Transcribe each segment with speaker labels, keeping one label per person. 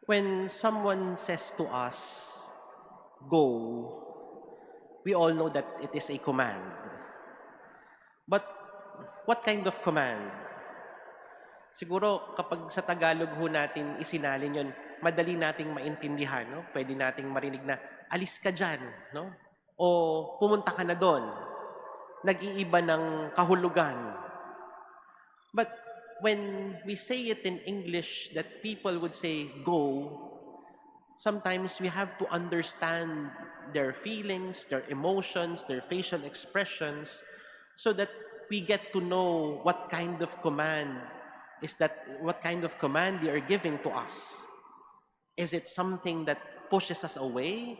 Speaker 1: When someone says to us, go, we all know that it is a command. But what kind of command? Siguro kapag sa Tagalog ho natin isinalin yon, madali nating maintindihan, no? Pwede nating marinig na, alis ka dyan, no? O pumunta ka na doon. Nag-iiba ng kahulugan. But when we say it in English that people would say, go, sometimes we have to understand their feelings, their emotions, their facial expressions, so that we get to know what kind of command they are giving to us. Is it something that pushes us away,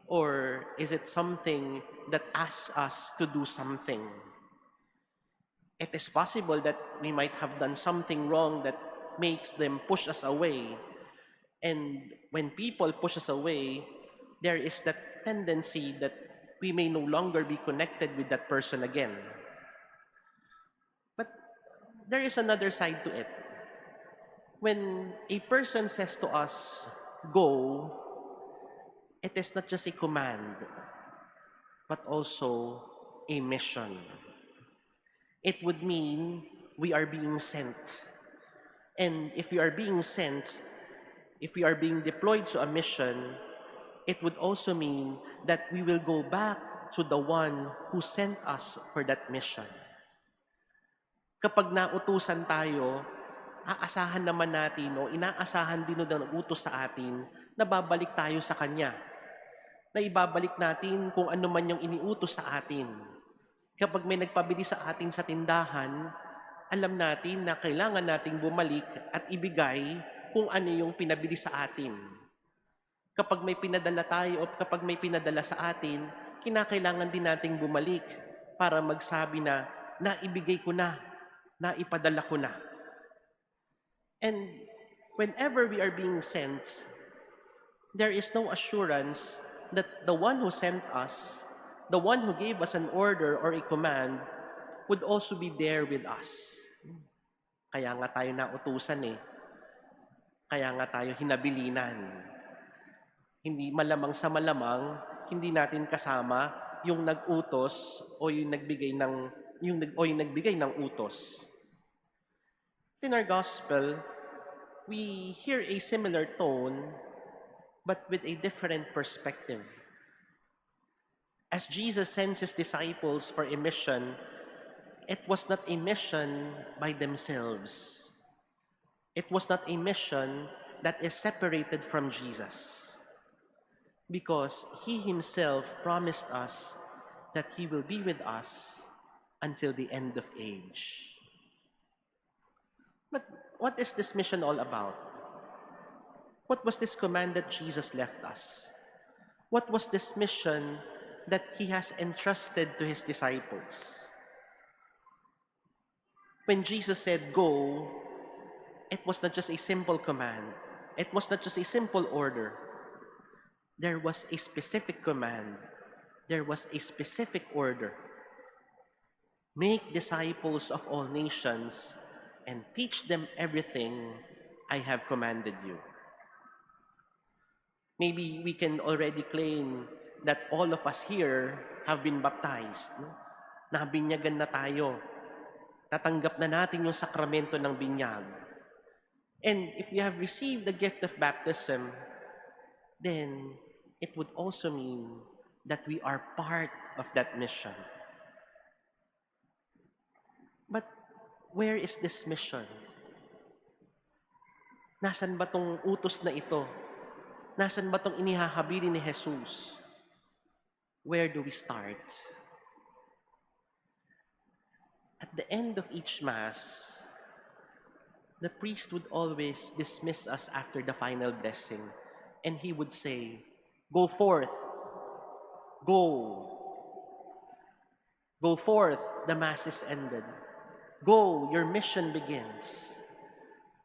Speaker 1: or is it something that asks us to do something? It is possible that we might have done something wrong that makes them push us away. And when people push us away, there is that tendency that we may no longer be connected with that person again. But there is another side to it. When a person says to us, go, it is not just a command, but also a mission. It would mean we are being sent. And if we are being sent, if we are being deployed to a mission, it would also mean that we will go back to the one who sent us for that mission. Kapag nautusan tayo, aasahan naman natin o inaasahan din ng utos sa atin na babalik tayo sa Kanya. Na ibabalik natin kung ano man yung iniutos sa atin. Kapag may nagpabili sa atin sa tindahan, alam natin na kailangan nating bumalik at ibigay kung ano yung pinabili sa atin. Kapag may pinadala tayo o kapag may pinadala sa atin, kinakailangan din nating bumalik para magsabi na naibigay ko na, naipadala ko na. And whenever we are being sent, there is no assurance that the one who sent us, the one who gave us an order or a command, would also be there with us. Kaya nga tayo nautusan eh. Kaya nga tayo hinabilinan. Hindi malamang sa malamang, hindi natin kasama yung nag-utos o yung nagbigay ng utos. In our gospel, we hear a similar tone, but with a different perspective. As Jesus sends his disciples for a mission, it was not a mission by themselves. It was not a mission that is separated from Jesus. Because he himself promised us that he will be with us until the end of age. But what is this mission all about? What was this command that Jesus left us? What was this mission that he has entrusted to his disciples? When Jesus said, go, it was not just a simple command. It was not just a simple order. There was a specific command. There was a specific order. Make disciples of all nations and teach them everything I have commanded you. Maybe we can already claim that all of us here have been baptized. No? Nabinyagan na tayo. Tatanggap na natin yung sakramento ng binyag. And if you have received the gift of baptism, then it would also mean that we are part of that mission. But where is this mission? Nasaan ba tong utos na ito? Nasaan ba tong inihahabili ni Jesus? Where do we start? At the end of each Mass, the priest would always dismiss us after the final blessing, and he would say, go forth, go. Go forth, the Mass is ended. Go, your mission begins.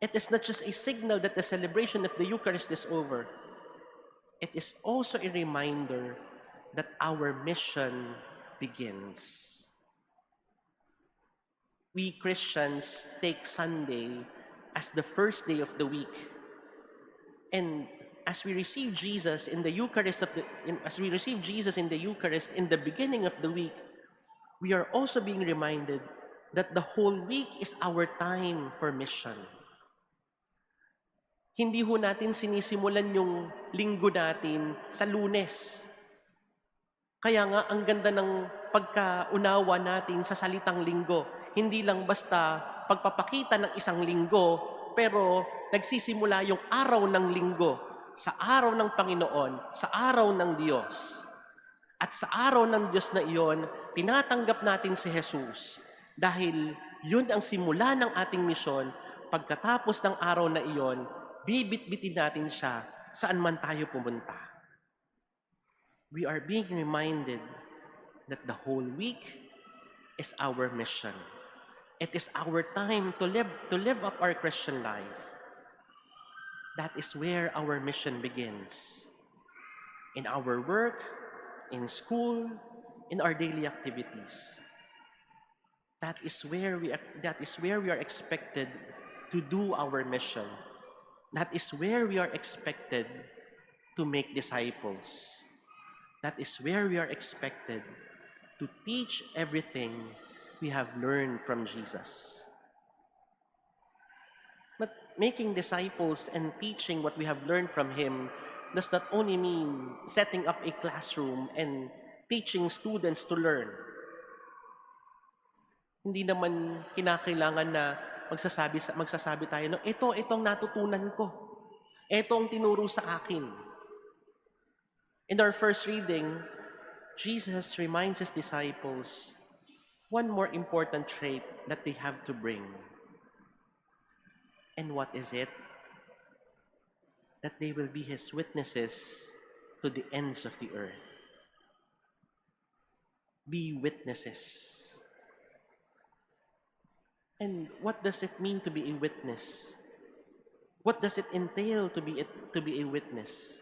Speaker 1: It is not just a signal that the celebration of the Eucharist is over. It is also a reminder that our mission begins. We Christians take Sunday as the first day of the week. And as we receive Jesus in the Eucharist as we receive Jesus in the Eucharist in the beginning of the week, we are also being reminded that the whole week is our time for mission. Hindi ho natin sinisimulan yung linggo natin sa Lunes. Kaya nga, ang ganda ng pagkaunawa natin sa salitang linggo. Hindi lang basta pagpapakita ng isang linggo, pero nagsisimula yung araw ng linggo sa araw ng Panginoon, sa araw ng Diyos. At sa araw ng Diyos na iyon, tinatanggap natin si Jesus dahil yun ang simula ng ating misyon. Pagkatapos ng araw na iyon, bibit-bitin natin siya saan man tayo pumunta. We are being reminded that the whole week is our mission. It is our time to live up our Christian life. That is where our mission begins. In our work, in school, in our daily activities. That is where we are expected to do our mission. That is where we are expected to make disciples. That is where we are expected to teach everything we have learned from Jesus. But making disciples and teaching what we have learned from Him does not only mean setting up a classroom and teaching students to learn. Hindi naman kinakailangan na magsasabi tayo na itong natutunan ko. Ito ang tinuro sa akin. In our first reading, Jesus reminds His disciples one more important trait that they have to bring. And what is it? That they will be His witnesses to the ends of the earth. Be witnesses. And what does it mean to be a witness? What does it entail to be a witness?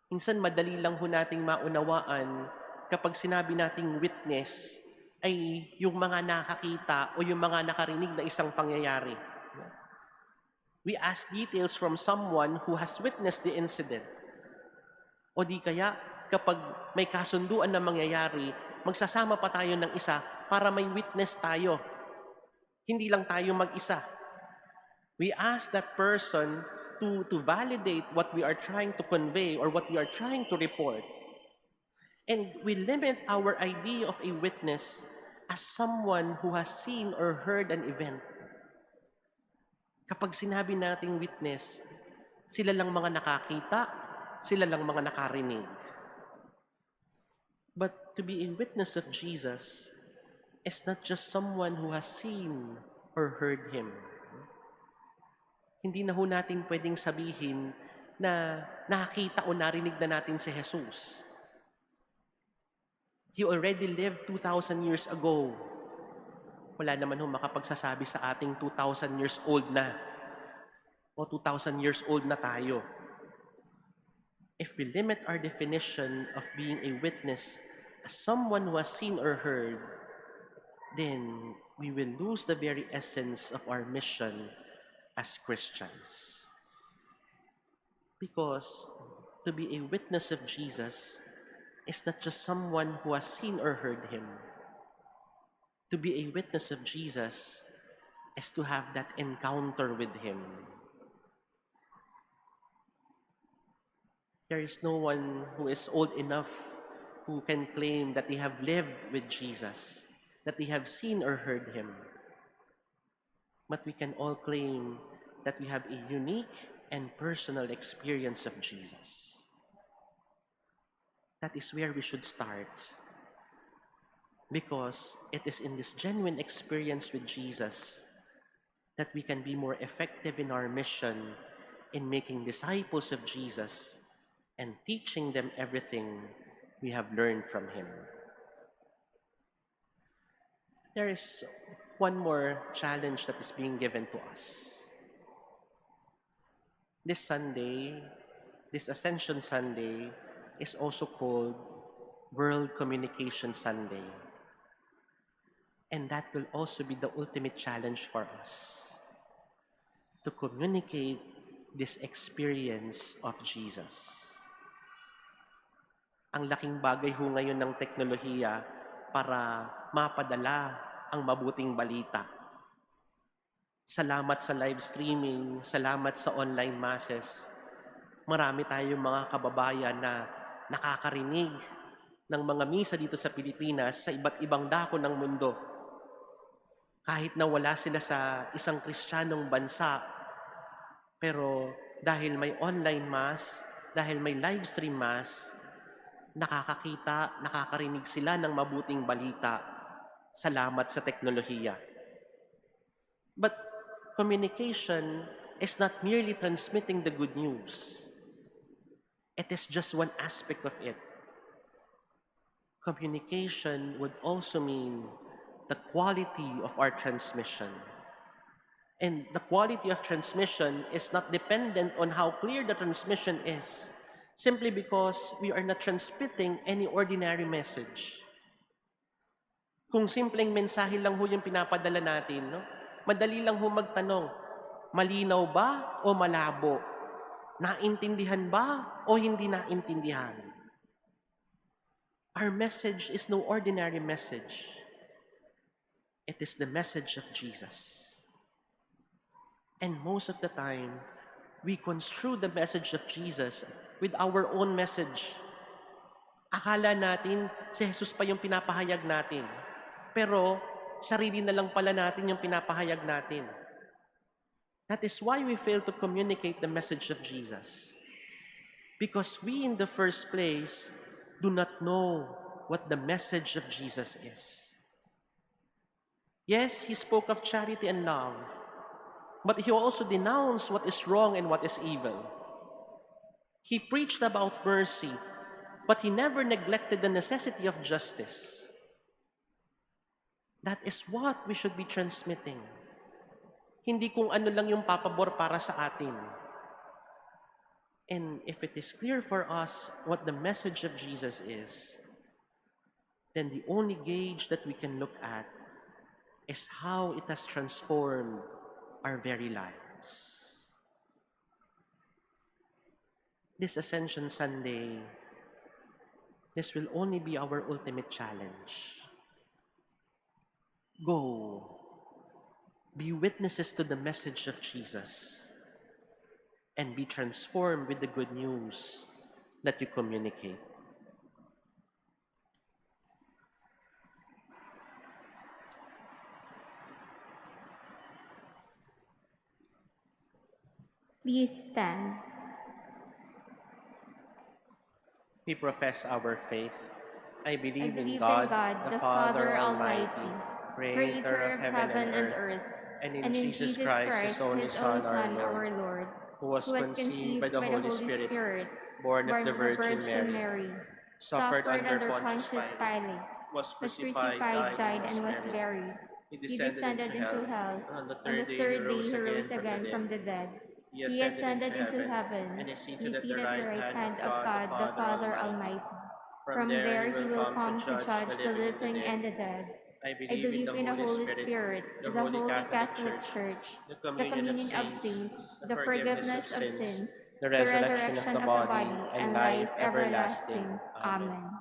Speaker 1: Minsan madali lang ho nating maunawaan kapag sinabi nating witness ay yung mga nakakita o yung mga nakarinig na isang pangyayari. We ask details from someone who has witnessed the incident. O di kaya, kapag may kasunduan na mangyayari, magsasama pa tayo ng isa para may witness tayo. Hindi lang tayo mag-isa. We ask that person to validate what we are trying to convey or what we are trying to report. And we limit our idea of a witness as someone who has seen or heard an event. Kapag sinabi nating witness, sila lang mga nakakita, sila lang mga nakarinig. But to be a witness of Jesus is not just someone who has seen or heard Him. Hindi na ho natin pwedeng sabihin na nakakita o narinig na natin si Jesus. He already lived 2,000 years ago. Wala naman ho makapagsasabi sa ating 2,000 years old na o 2,000 years old na tayo. If we limit our definition of being a witness as someone who has seen or heard, then we will lose the very essence of our mission as Christians. Because to be a witness of Jesus is not just someone who has seen or heard Him. To be a witness of Jesus is to have that encounter with Him. There is no one who is old enough who can claim that they have lived with Jesus, that they have seen or heard Him. But we can all claim that we have a unique and personal experience of Jesus. That is where we should start. Because it is in this genuine experience with Jesus that we can be more effective in our mission in making disciples of Jesus and teaching them everything we have learned from Him. There is one more challenge that is being given to us. This Sunday, this Ascension Sunday, is also called World Communication Sunday. And that will also be the ultimate challenge for us. To communicate this experience of Jesus. Ang laking bagay ho ngayon ng teknolohiya para mapadala ang mabuting balita. Salamat sa live streaming, salamat sa online masses. Marami tayong mga kababayan na nakakarinig ng mga misa dito sa Pilipinas sa iba't ibang dako ng mundo. Kahit na wala sila sa isang Kristiyanong bansa, pero dahil may online mass, dahil may live stream mass, nakakakita, nakakarinig sila ng mabuting balita. Salamat sa teknolohiya. But communication is not merely transmitting the good news. It is just one aspect of it. Communication would also mean the quality of our transmission. And the quality of transmission is not dependent on how clear the transmission is, simply because we are not transmitting any ordinary message. Kung simpleng mensahe lang ho yung pinapadala natin, no? Madali lang ho magtanong, malinaw ba o malabo? Naintindihan ba o hindi naintindihan? Our message is no ordinary message. It is the message of Jesus. And most of the time, we construe the message of Jesus with our own message. Akala natin si Jesus pa yung pinapahayag natin. Pero sarili na lang pala natin yung pinapahayag natin. That is why we fail to communicate the message of Jesus. Because we in the first place do not know what the message of Jesus is. Yes, he spoke of charity and love, but he also denounced what is wrong and what is evil. He preached about mercy, but he never neglected the necessity of justice. That is what we should be transmitting. Hindi kung ano lang yung papabor para sa atin. And if it is clear for us what the message of Jesus is, then the only gauge that we can look at is how it has transformed our very lives. This Ascension Sunday, this will only be our ultimate challenge. Go, be witnesses to the message of Jesus, and be transformed with the good news that you communicate.
Speaker 2: Please stand.
Speaker 1: We profess our faith. I believe in
Speaker 2: in
Speaker 1: God,
Speaker 2: God,
Speaker 1: the Father Almighty, creator of heaven and earth, and in Jesus Christ, his only Son, our Lord, who was conceived by the Holy Spirit, born of the Virgin Mary, suffered under Pontius Pilate, was crucified, died, and was buried. He descended into hell. On the third day he rose again from the dead. He ascended into heaven, and is seated at the right hand of God, the Father Almighty. From there he will come to judge the living and the dead. I believe in the Holy Spirit, the Holy Catholic Church, the communion of saints, the forgiveness of sins, the resurrection of the body, and life everlasting. Amen.